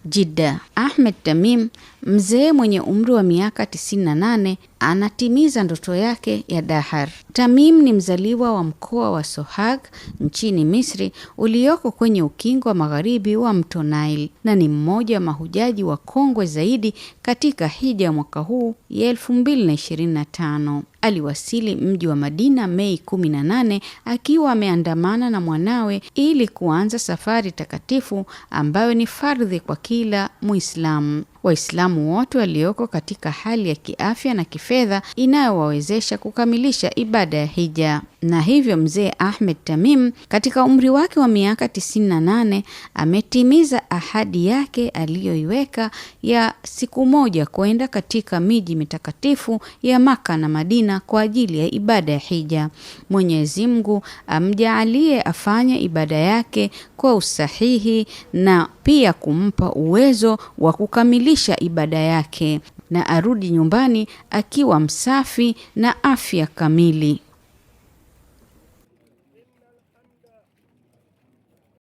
Jeddah. Ahmed Tamim, mzee mwenye umri wa miaka 98, anatimiza ndoto yake ya dahar. Tamim ni mzaliwa wa mkoa wa Sohag nchini Misri ulioko kwenye ukingo wa magharibi wa mto Nile na ni mmoja wa mahujaji wa kongwe zaidi katika hija mwaka huu ya 2025. Aliwasili mji wa Madina Mei 18 akiwa ameandamana na mwanawe ili kuanza safari takatifu ambayo ni fardhi kwa kila Muislamu. Waislamu wote walioko katika hali ya kiafya na kifedha inayowawezesha kukamilisha ibada ya hija. Na hivyo mzee Ahmed Tamim katika umri wake wa miaka 98 ametimiza ahadi yake aliyoiweka ya siku moja kwenda katika miji mitakatifu ya Maka na Madina kwa ajili ya ibada ya hija. Mwenyezi Mungu amjaalie afanye ibada yake kwa usahihi na pia kumpa uwezo wa kukamilisha ibada yake na arudi nyumbani akiwa msafi na afya kamili.